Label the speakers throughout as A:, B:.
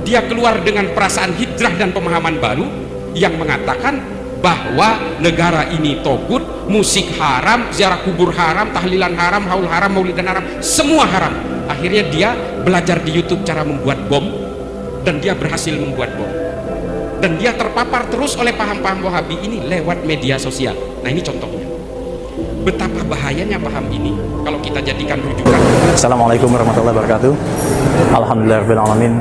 A: dia keluar dengan perasaan hijrah dan pemahaman baru yang mengatakan bahwa negara ini togut, musik haram, ziarah kubur haram, tahlilan haram, haul haram, maulidan haram, semua haram. Akhirnya dia belajar di YouTube cara membuat bom, dan dia berhasil membuat bom, dan dia terpapar terus oleh paham-paham Wahabi ini lewat media sosial. Nah, ini contohnya betapa bahayanya paham ini kalau kita jadikan rujukan.
B: Assalamualaikum warahmatullahi wabarakatuh. Alhamdulillahirrahmanirrahim.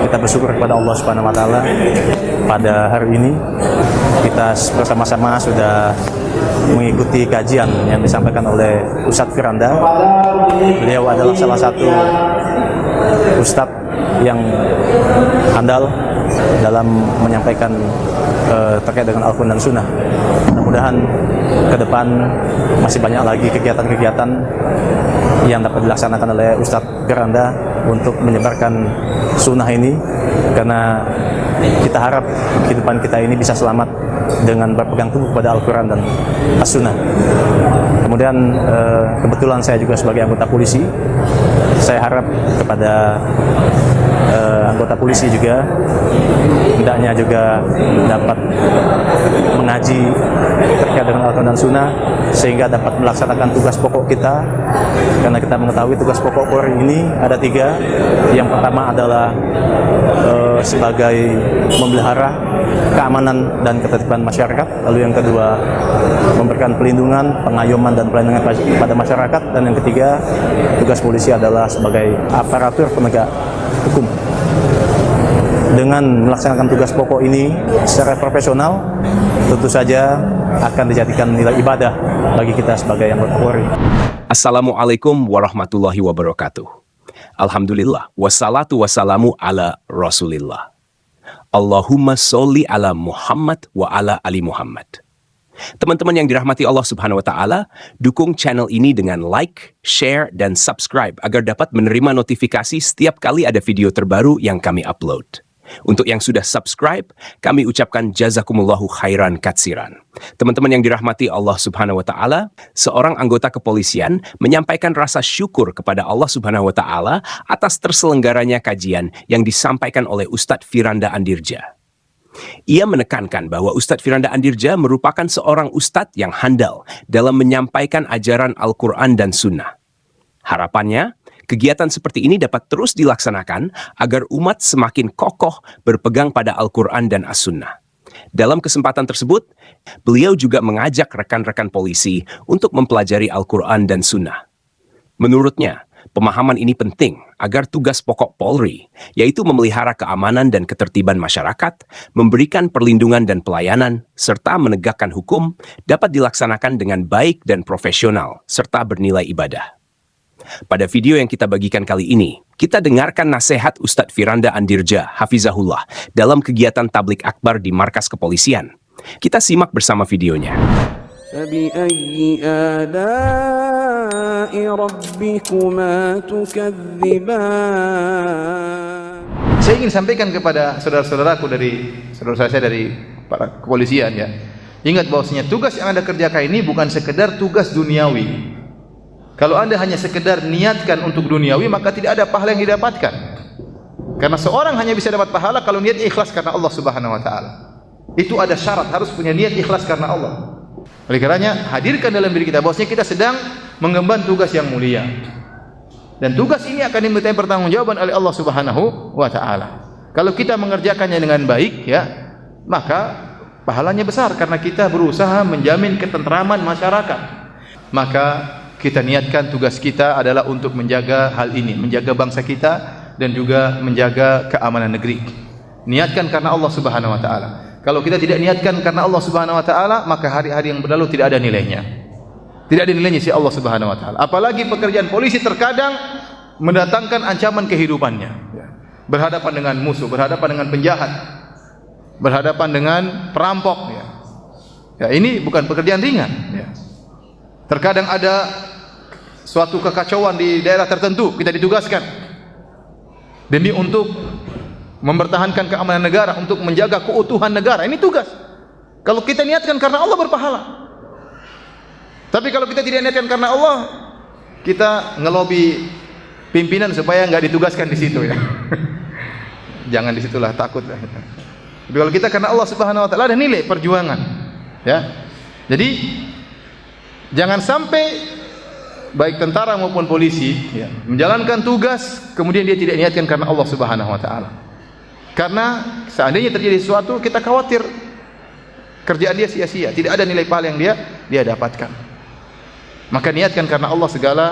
B: Kita bersyukur kepada Allah Subhanahu wa taala. Pada hari ini kita bersama-sama sudah mengikuti kajian yang disampaikan oleh Ustadz Firanda. Beliau adalah salah satu ustadz yang handal dalam menyampaikan terkait dengan Al-Quran dan Sunnah. Mudah-mudahan ke depan masih banyak lagi kegiatan-kegiatan yang dapat dilaksanakan oleh Ustadz Firanda untuk menyebarkan sunnah ini, karena kita harap kehidupan kita ini bisa selamat dengan berpegang teguh pada Al-Quran dan As-Sunnah. Kemudian kebetulan saya juga sebagai anggota polisi, saya harap kepada anggota polisi juga hendaknya juga dapat mengaji terkait dengan Al-Quran dan Sunnah sehingga dapat melaksanakan tugas pokok kita, karena kita mengetahui tugas pokok Polri ini ada 3. Yang pertama adalah sebagai memelihara keamanan dan ketertiban masyarakat, lalu yang kedua memberikan pelindungan, pengayoman dan pelayanan pada masyarakat, dan yang ketiga tugas polisi adalah sebagai aparatur penegak hukum. Dengan melaksanakan tugas pokok ini secara profesional, tentu saja akan dijadikan nilai ibadah bagi kita sebagai anggota Polri.
C: Assalamualaikum warahmatullahi wabarakatuh. Alhamdulillah, wassalatu wassalamu ala rasulillah. Allahumma sholli ala Muhammad wa ala ali Muhammad. Teman-teman yang dirahmati Allah Subhanahu wa taala, dukung channel ini dengan like, share, dan subscribe agar dapat menerima notifikasi setiap kali ada video terbaru yang kami upload. Untuk yang sudah subscribe, kami ucapkan jazakumullahu khairan katsiran. Teman-teman yang dirahmati Allah Subhanahu wa taala, seorang anggota kepolisian menyampaikan rasa syukur kepada Allah Subhanahu wa taala atas terselenggaranya kajian yang disampaikan oleh Ustadz Firanda Andirja. Ia menekankan bahwa Ustadz Firanda Andirja merupakan seorang ustadz yang handal dalam menyampaikan ajaran Al-Quran dan Sunnah. Harapannya, kegiatan seperti ini dapat terus dilaksanakan agar umat semakin kokoh berpegang pada Al-Quran dan As-Sunnah. Dalam kesempatan tersebut, beliau juga mengajak rekan-rekan polisi untuk mempelajari Al-Quran dan Sunnah. Menurutnya, pemahaman ini penting agar tugas pokok Polri, yaitu memelihara keamanan dan ketertiban masyarakat, memberikan perlindungan dan pelayanan, serta menegakkan hukum, dapat dilaksanakan dengan baik dan profesional, serta bernilai ibadah. Pada video yang kita bagikan kali ini, kita dengarkan nasihat Ustadz Firanda Andirja, Hafizahullah, dalam kegiatan tablik akbar di markas kepolisian. Kita simak bersama videonya.
D: فَبِأَيِّ آلَاءِ رَبِّكُمَا تُكَذِّبَانِ.
E: Saya ingin sampaikan kepada saudara-saudaraku saudara saya dari para kepolisian, ya. Ingat bahwasanya tugas yang Anda kerjakan ini bukan sekedar tugas duniawi. Kalau Anda hanya sekedar niatkan untuk duniawi, maka tidak ada pahala yang didapatkan. Karena seorang hanya bisa dapat pahala kalau niatnya ikhlas karena Allah Subhanahu wa taala. Itu ada syarat, harus punya niat ikhlas karena Allah. Oleh karenanya, hadirkan dalam diri kita bahwasanya kita sedang mengemban tugas yang mulia. Dan tugas ini akan dimintai pertanggungjawaban oleh Allah Subhanahu wa taala. Kalau kita mengerjakannya dengan baik, ya, maka pahalanya besar karena kita berusaha menjamin ketentraman masyarakat. Maka kita niatkan tugas kita adalah untuk menjaga hal ini, menjaga bangsa kita dan juga menjaga keamanan negeri. Niatkan karena Allah Subhanahu wa taala. Kalau kita tidak niatkan karena Allah Subhanahu wa taala, maka hari-hari yang berlalu tidak ada nilainya. Tidak ada nilainya si Allah Subhanahu wa taala. Apalagi pekerjaan polisi terkadang mendatangkan ancaman kehidupannya. Berhadapan dengan musuh, berhadapan dengan penjahat, berhadapan dengan perampok, ya. Ya, ini bukan pekerjaan ringan, ya. Terkadang ada suatu kekacauan di daerah tertentu, kita ditugaskan demi untuk mempertahankan keamanan negara, untuk menjaga keutuhan negara. Ini tugas. Kalau kita niatkan karena Allah, berpahala. Tapi kalau kita tidak niatkan karena Allah, kita ngelobi pimpinan supaya nggak ditugaskan di situ, ya. jangan disitulah takut. Tapi kalau kita karena Allah Subhanahu wa taala ada nilai perjuangan. Ya. Jadi jangan sampai baik tentara maupun polisi ya, menjalankan tugas kemudian dia tidak niatkan karena Allah Subhanahu wa taala. Karena seandainya terjadi sesuatu kita khawatir kerjaan dia sia-sia, tidak ada nilai pahala yang dia dapatkan. Maka niatkan karena Allah segala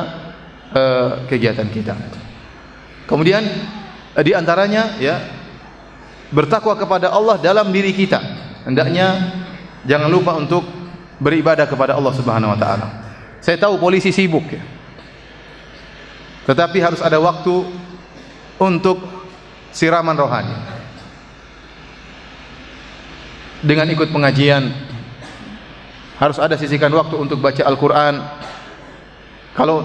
E: kegiatan kita. Kemudian di antaranya ya bertakwa kepada Allah dalam diri kita. Hendaknya jangan lupa untuk beribadah kepada Allah Subhanahu wa taala. Saya tahu polisi sibuk ya. Tetapi harus ada waktu untuk siraman rohani. Dengan ikut pengajian harus ada sisihkan waktu untuk baca Al-Qur'an. Kalau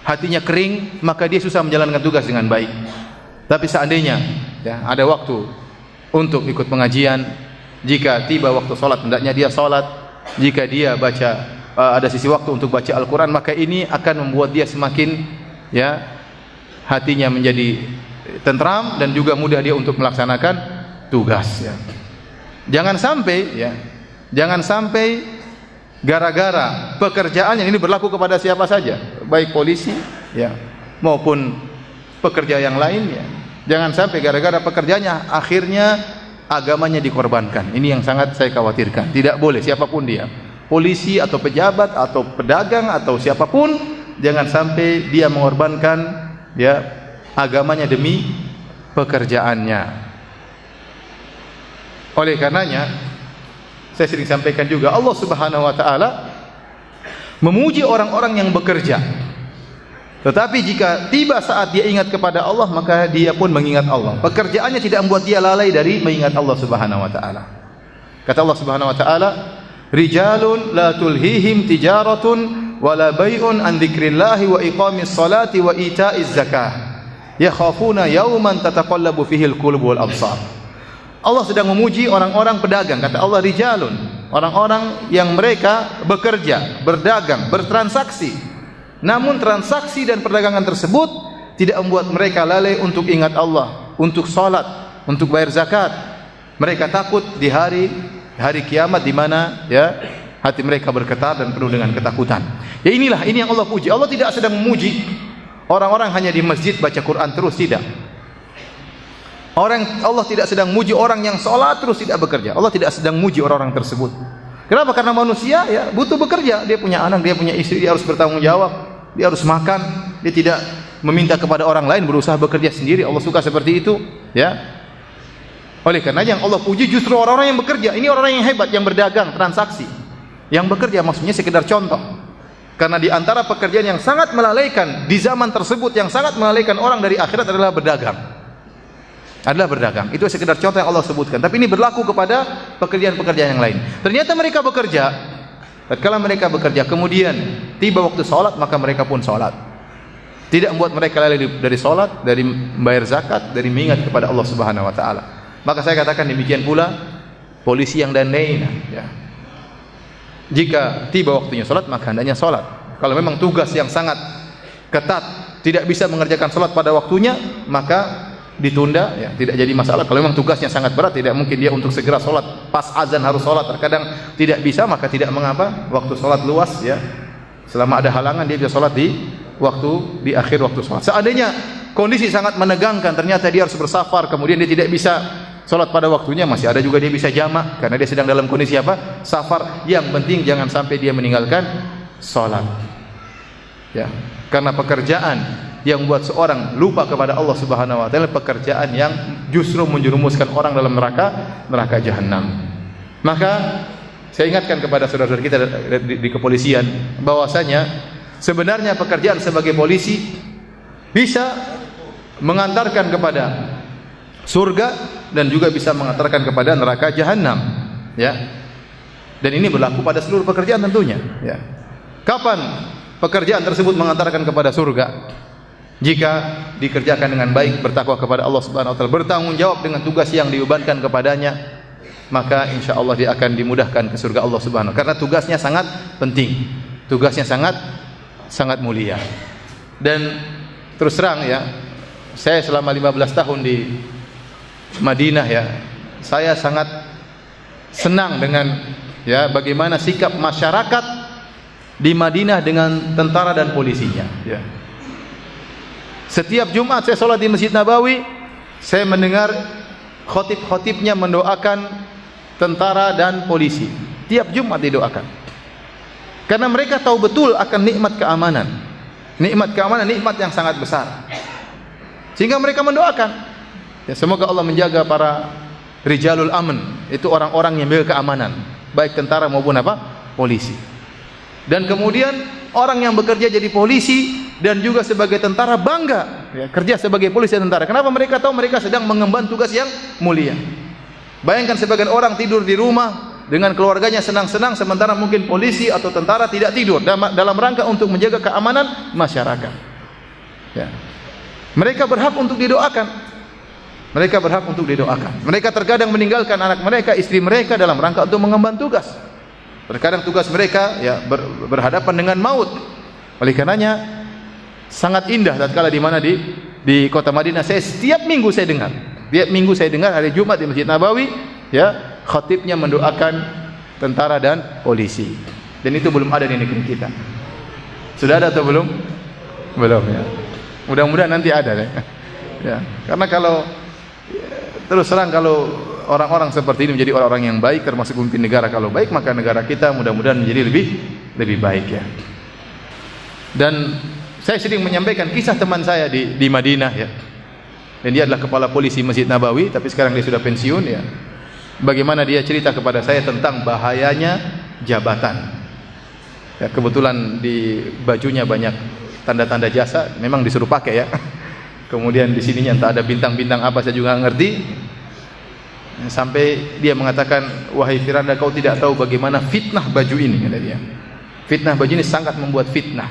E: hatinya kering, maka dia susah menjalankan tugas dengan baik. Tapi seandainya ya, ada waktu untuk ikut pengajian, jika tiba waktu salat hendaknya dia salat. Jika dia baca ada sisi waktu untuk baca Al-Quran, maka ini akan membuat dia semakin ya hatinya menjadi tentram dan juga mudah dia untuk melaksanakan tugas ya. Jangan sampai gara-gara pekerjaan yang ini berlaku kepada siapa saja, baik polisi ya maupun pekerja yang lain ya. Jangan sampai gara-gara pekerjaannya akhirnya agamanya dikorbankan. Ini yang sangat saya khawatirkan. Tidak boleh siapapun dia, polisi atau pejabat atau pedagang atau siapapun, jangan sampai dia mengorbankan ya agamanya demi pekerjaannya. Oleh karenanya saya sering sampaikan juga, Allah Subhanahu wa taala memuji orang-orang yang bekerja. Tetapi jika tiba saat dia ingat kepada Allah, maka dia pun mengingat Allah. Pekerjaannya tidak membuat dia lalai dari mengingat Allah Subhanahu wa taala. Kata Allah Subhanahu wa taala, rijalun la tulhihim tijaratun wala bai'un an dzikrillahi wa iqamis salati wa ita'iz zakah yakhafuna yawman tataqallabu fihi al-qulub wal absar. Allah sedang memuji orang-orang pedagang. Kata Allah, rijalun, orang-orang yang mereka bekerja, berdagang, bertransaksi. Namun transaksi dan perdagangan tersebut tidak membuat mereka lalai untuk ingat Allah, untuk salat, untuk bayar zakat. Mereka takut di hari kiamat di mana ya hati mereka bergetar dan penuh dengan ketakutan. Ya ini yang Allah puji. Allah tidak sedang memuji orang-orang hanya di masjid baca Quran terus, tidak. Allah tidak sedang memuji orang yang salat terus tidak bekerja. Allah tidak sedang memuji orang-orang tersebut. Kenapa? Karena manusia ya butuh bekerja. Dia punya anak, dia punya istri, dia harus bertanggung jawab, dia harus makan. Dia tidak meminta kepada orang lain, berusaha bekerja sendiri. Allah suka seperti itu, ya. Oleh karena yang Allah puji justru orang-orang yang bekerja. Ini orang-orang yang hebat, yang berdagang, transaksi. Yang bekerja maksudnya sekedar contoh. Karena di antara pekerjaan yang sangat melalaikan di zaman tersebut, yang sangat melalaikan orang dari akhirat adalah berdagang. Itu sekedar contoh yang Allah sebutkan. Tapi ini berlaku kepada pekerjaan-pekerjaan yang lain. Ternyata mereka bekerja. Tatkala mereka bekerja, kemudian tiba waktu salat, maka mereka pun salat. Tidak membuat mereka lalai dari salat, dari membayar zakat, dari mengingat kepada Allah Subhanahu wa taala. Maka saya katakan demikian pula polisi yang dandain ya. Jika tiba waktunya salat, maka hendaknya salat. Kalau memang tugas yang sangat ketat, tidak bisa mengerjakan salat pada waktunya, maka ditunda ya, tidak jadi masalah. Kalau memang tugasnya sangat berat, tidak mungkin dia untuk segera sholat pas azan harus sholat, terkadang tidak bisa, maka tidak mengapa waktu sholat luas ya, selama ada halangan dia bisa sholat di akhir waktu sholat. Seandainya kondisi sangat menegangkan, ternyata dia harus bersafar, kemudian dia tidak bisa sholat pada waktunya, masih ada juga dia bisa jamak karena dia sedang dalam kondisi apa? Safar. Yang penting jangan sampai dia meninggalkan sholat ya, karena pekerjaan yang buat seorang lupa kepada Allah Subhanahu wa taala, pekerjaan yang justru menjerumuskan orang dalam neraka jahanam. Maka saya ingatkan kepada saudara-saudara kita di kepolisian bahwasanya sebenarnya pekerjaan sebagai polisi bisa mengantarkan kepada surga dan juga bisa mengantarkan kepada neraka jahanam ya. Dan ini berlaku pada seluruh pekerjaan tentunya ya. Kapan pekerjaan tersebut mengantarkan kepada surga? Jika dikerjakan dengan baik, bertakwa kepada Allah Subhanahu wa taala, bertanggung jawab dengan tugas yang dibebankan kepadanya, maka insya Allah dia akan dimudahkan ke surga Allah Subhanahu wa taala. Karena tugasnya sangat penting, tugasnya sangat mulia. Dan terus terang ya, saya selama 15 tahun di Madinah ya, saya sangat senang dengan ya bagaimana sikap masyarakat di Madinah dengan tentara dan polisinya ya. Setiap Jumat saya sholat di Masjid Nabawi, saya mendengar khotib-khotibnya mendoakan tentara dan polisi. Tiap Jumat didoakan. Karena mereka tahu betul akan nikmat keamanan. Nikmat keamanan, nikmat yang sangat besar. Sehingga mereka mendoakan. Ya, semoga Allah menjaga para rijalul aman, itu orang-orang yang menjaga keamanan, baik tentara maupun polisi. Dan kemudian orang yang bekerja jadi polisi dan juga sebagai tentara bangga ya, kerja sebagai polisi dan tentara. Kenapa? Mereka tahu mereka sedang mengemban tugas yang mulia. Bayangkan sebagian orang tidur di rumah dengan keluarganya senang-senang, sementara mungkin polisi atau tentara tidak tidur dalam rangka untuk menjaga keamanan masyarakat ya. Mereka berhak untuk didoakan. Mereka berhak untuk didoakan. Mereka terkadang meninggalkan anak mereka, istri mereka dalam rangka untuk mengemban tugas. Terkadang tugas mereka ya berhadapan dengan maut. Oleh karenanya sangat indah tatkala di mana di kota Madinah. Saya setiap minggu saya dengar hari Jumat di Masjid Nabawi ya, khatibnya mendoakan tentara dan polisi. Dan itu belum ada di negeri kita. Sudah ada atau belum? Belum ya. Mudah-mudahan nanti ada ya. Ya. Karena kalau terus terang kalau orang-orang seperti ini menjadi orang-orang yang baik, termasuk pemimpin negara kalau baik, maka negara kita mudah-mudahan menjadi lebih baik ya. Dan saya sering menyampaikan kisah teman saya di Madinah ya. Dan dia adalah kepala polisi Masjid Nabawi, tapi sekarang dia sudah pensiun ya. Bagaimana dia cerita kepada saya tentang bahayanya jabatan. Ya, kebetulan di bajunya banyak tanda-tanda jasa, memang disuruh pakai ya. Kemudian di sininya entah ada bintang-bintang apa saya juga nggak ngerti. Sampai dia mengatakan, wahai Firanda, kau tidak tahu bagaimana fitnah baju ini, kata dia. Fitnah baju ini sangat membuat fitnah.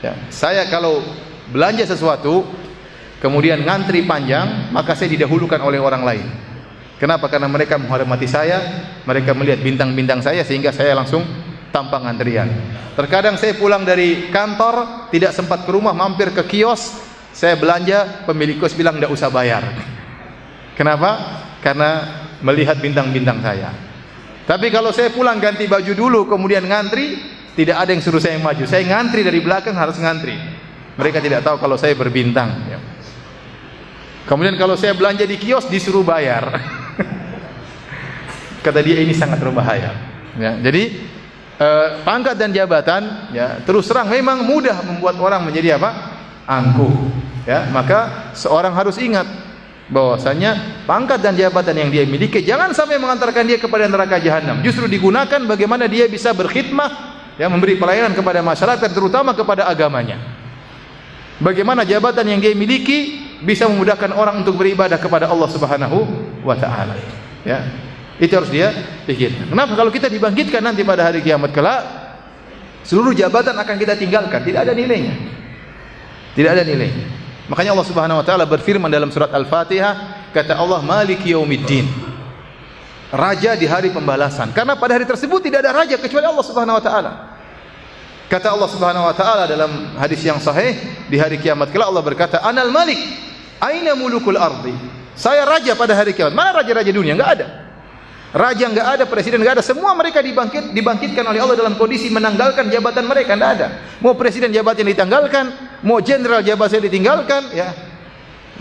E: Ya, saya kalau belanja sesuatu kemudian ngantri panjang, maka saya didahulukan oleh orang lain. Kenapa? Karena mereka menghormati saya, mereka melihat bintang-bintang saya, sehingga saya langsung tanpa antrian. Terkadang saya pulang dari kantor tidak sempat ke rumah, mampir ke kios, saya belanja, pemilik kios bilang tidak usah bayar. Kenapa? Karena melihat bintang-bintang saya. Tapi kalau saya pulang ganti baju dulu kemudian ngantri, tidak ada yang suruh saya maju. Saya ngantri dari belakang, harus ngantri. Mereka tidak tahu kalau saya berbintang ya. Kemudian kalau saya belanja di kios disuruh bayar. Kata dia, ini sangat berbahaya ya. Jadi pangkat dan jabatan ya, terus terang memang mudah membuat orang menjadi angkuh ya. Maka seorang harus ingat bahwasanya pangkat dan jabatan yang dia miliki jangan sampai mengantarkan dia kepada neraka jahanam. Justru digunakan bagaimana dia bisa berkhidmah ya, memberi pelayanan kepada masyarakat, terutama kepada agamanya. Bagaimana jabatan yang dia miliki bisa memudahkan orang untuk beribadah kepada Allah Subhanahu wa taala. Ya. Itu harus dia pikirkan. Kenapa? Kalau kita dibangkitkan nanti pada hari kiamat kelak, seluruh jabatan akan kita tinggalkan, tidak ada nilainya. Tidak ada nilainya. Makanya Allah Subhanahu wa taala berfirman dalam surat Al-Fatihah, kata Allah, Maliki Yaumiddin. Raja di hari pembalasan. Karena pada hari tersebut tidak ada raja kecuali Allah Subhanahu wa taala. Kata Allah Subhanahu wa taala dalam hadis yang sahih, di hari kiamat kelak Allah berkata, Anal Malik, aina mulukul ardi? Saya raja pada hari kiamat. Mana raja-raja dunia? Enggak ada. Raja enggak ada, presiden enggak ada. Semua mereka dibangkitkan oleh Allah dalam kondisi menanggalkan jabatan mereka, enggak ada. Mau presiden jabatannya ditanggalkan, mau jenderal jabatannya ditinggalkan, ya.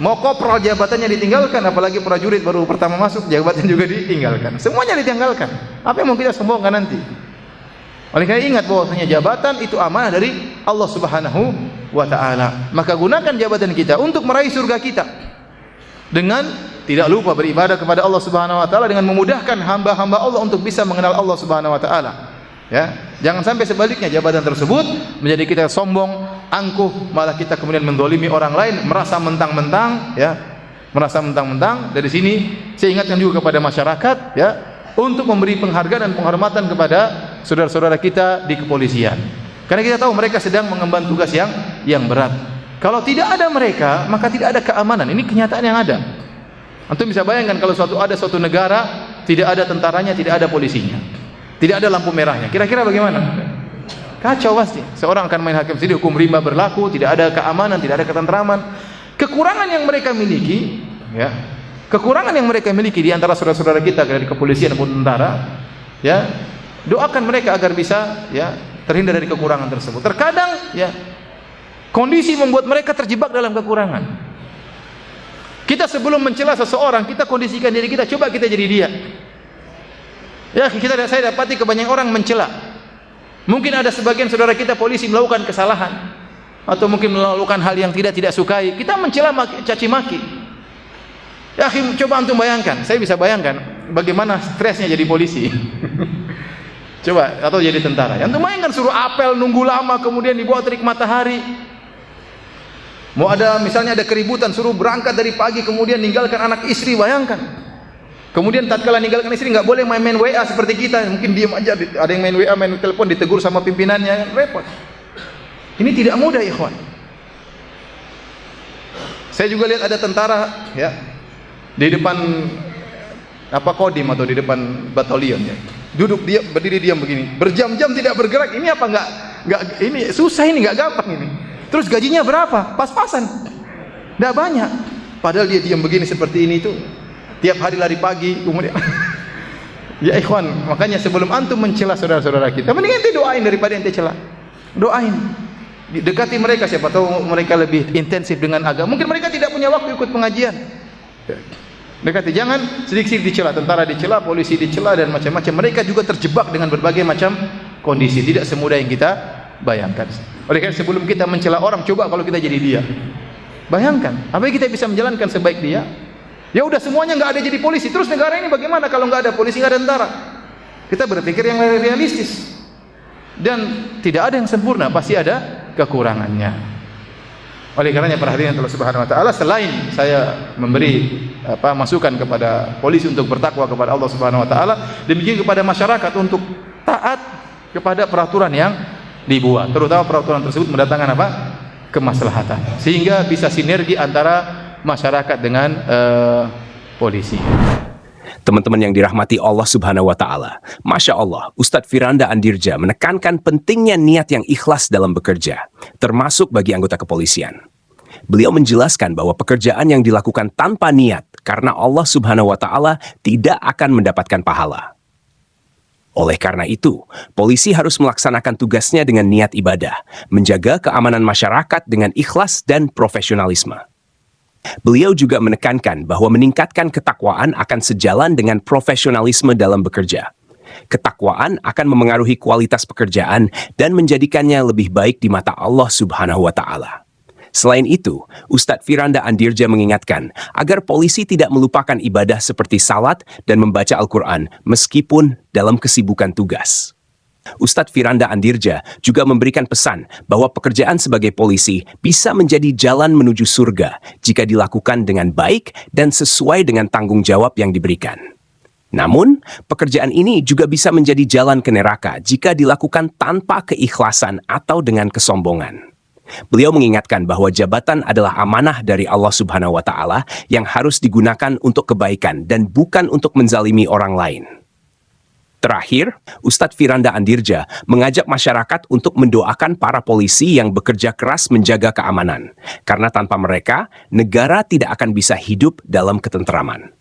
E: Mau kopral jabatannya ditinggalkan, apalagi prajurit baru pertama masuk jabatannya juga ditinggalkan. Semuanya ditinggalkan. Apa yang mau kita sombongkan nanti? Oleh karena ingat bahwasanya jabatan itu amanah dari Allah Subhanahu wa taala. Maka gunakan jabatan kita untuk meraih surga kita. Dengan tidak lupa beribadah kepada Allah Subhanahu wa taala, dengan memudahkan hamba-hamba Allah untuk bisa mengenal Allah Subhanahu wa taala. Ya, jangan sampai sebaliknya jabatan tersebut menjadi kita sombong, angkuh, malah kita kemudian mendolimi orang lain, merasa mentang-mentang, ya, merasa mentang-mentang. Dari sini saya ingatkan juga kepada masyarakat, ya, untuk memberi penghargaan dan penghormatan kepada saudara-saudara kita di kepolisian. Karena kita tahu mereka sedang mengemban tugas yang berat. Kalau tidak ada mereka, maka tidak ada keamanan. Ini kenyataan yang ada. Antum bisa bayangkan kalau ada suatu negara tidak ada tentaranya, tidak ada polisinya, tidak ada lampu merahnya. Kira-kira bagaimana? Kacau pasti. Seorang akan main hakim sendiri, hukum rimba berlaku, tidak ada keamanan, tidak ada ketentraman. Kekurangan yang mereka miliki, ya, kekurangan yang mereka miliki di antara saudara-saudara kita dari kepolisian maupun tentara, ya, doakan mereka agar bisa, ya, terhindar dari kekurangan tersebut. Terkadang, ya, kondisi membuat mereka terjebak dalam kekurangan. Kita sebelum mencela seseorang, kita kondisikan diri kita, coba kita jadi dia. Ya, saya dapati kebanyakan orang mencela. Mungkin ada sebagian saudara kita polisi melakukan kesalahan atau mungkin melakukan hal yang tidak sukai, kita mencela, caci maki. Ya, coba antum bayangkan, saya bisa bayangkan bagaimana stresnya jadi polisi. Coba, atau jadi tentara. Antum bayangkan suruh apel, nunggu lama, kemudian dibawa terik matahari. Mau ada, misalnya ada keributan, suruh berangkat dari pagi, kemudian ninggalkan anak istri, bayangkan. Kemudian tatkala ninggalkan istri, nggak boleh main WA seperti kita, mungkin diam aja, ada yang main WA, main telepon, ditegur sama pimpinannya, repot. Ini tidak mudah, ikhwan. Saya juga lihat ada tentara, ya, di depan kodim atau di depan batalion, ya, duduk diam, berdiri diam begini, berjam-jam tidak bergerak. Ini apa nggak ini susah, ini nggak gampang ini. Terus gajinya berapa? Pas-pasan, nggak banyak. Padahal dia diam begini seperti ini itu, tiap hari lari pagi, kemudian. Ya ikhwan, makanya sebelum antum mencela saudara-saudara kita, mending ente doain daripada ente cela. Doain, dekati mereka, siapa tahu mereka lebih intensif dengan agama. Mungkin mereka tidak punya waktu ikut pengajian. Dekati, jangan sedikit dicela, tentara dicela, polisi dicela dan macam-macam. Mereka juga terjebak dengan berbagai macam kondisi, tidak semudah yang kita bayangkan. Oleh karena sebelum kita mencela orang, coba kalau kita jadi dia. Bayangkan, apa yang kita bisa menjalankan sebaik dia? Ya udah, semuanya nggak ada jadi polisi. Terus negara ini bagaimana kalau nggak ada polisi, nggak ada tentara? Kita berpikir yang realistis. Dan tidak ada yang sempurna, pasti ada kekurangannya. Oleh karenanya perhatian Allah Subhanahu wa taala, selain saya memberi masukan kepada polisi untuk bertakwa kepada Allah Subhanahu wa taala, demikian kepada masyarakat untuk taat kepada peraturan yang dibuat, terutama peraturan tersebut mendatangkan kemaslahatan, sehingga bisa sinergi antara masyarakat dengan polisi.
C: Teman-teman yang dirahmati Allah Subhanahu wa taala, Masya Allah, Ustadz Firanda Andirja menekankan pentingnya niat yang ikhlas dalam bekerja, termasuk bagi anggota kepolisian. Beliau menjelaskan bahwa pekerjaan yang dilakukan tanpa niat karena Allah Subhanahu wa taala tidak akan mendapatkan pahala. Oleh karena itu, polisi harus melaksanakan tugasnya dengan niat ibadah, menjaga keamanan masyarakat dengan ikhlas dan profesionalisme. Beliau juga menekankan bahwa meningkatkan ketakwaan akan sejalan dengan profesionalisme dalam bekerja. Ketakwaan akan memengaruhi kualitas pekerjaan dan menjadikannya lebih baik di mata Allah Subhanahu wa taala. Selain itu, Ustadz Firanda Andirja mengingatkan agar polisi tidak melupakan ibadah seperti salat dan membaca Al-Quran meskipun dalam kesibukan tugas. Ustadz Firanda Andirja juga memberikan pesan bahwa pekerjaan sebagai polisi bisa menjadi jalan menuju surga jika dilakukan dengan baik dan sesuai dengan tanggung jawab yang diberikan. Namun, pekerjaan ini juga bisa menjadi jalan ke neraka jika dilakukan tanpa keikhlasan atau dengan kesombongan. Beliau mengingatkan bahwa jabatan adalah amanah dari Allah Subhanahu wa taala yang harus digunakan untuk kebaikan dan bukan untuk menzalimi orang lain. Terakhir, Ustadz Firanda Andirja mengajak masyarakat untuk mendoakan para polisi yang bekerja keras menjaga keamanan, karena tanpa mereka, negara tidak akan bisa hidup dalam ketentraman.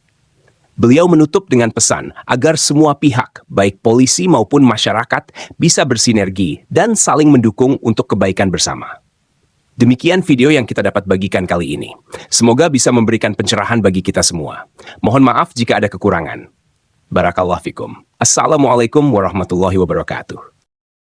C: Beliau menutup dengan pesan agar semua pihak, baik polisi maupun masyarakat, bisa bersinergi dan saling mendukung untuk kebaikan bersama. Demikian video yang kita dapat bagikan kali ini. Semoga bisa memberikan pencerahan bagi kita semua. Mohon maaf jika ada kekurangan. Barakallahu fikum. Assalamualaikum warahmatullahi wabarakatuh.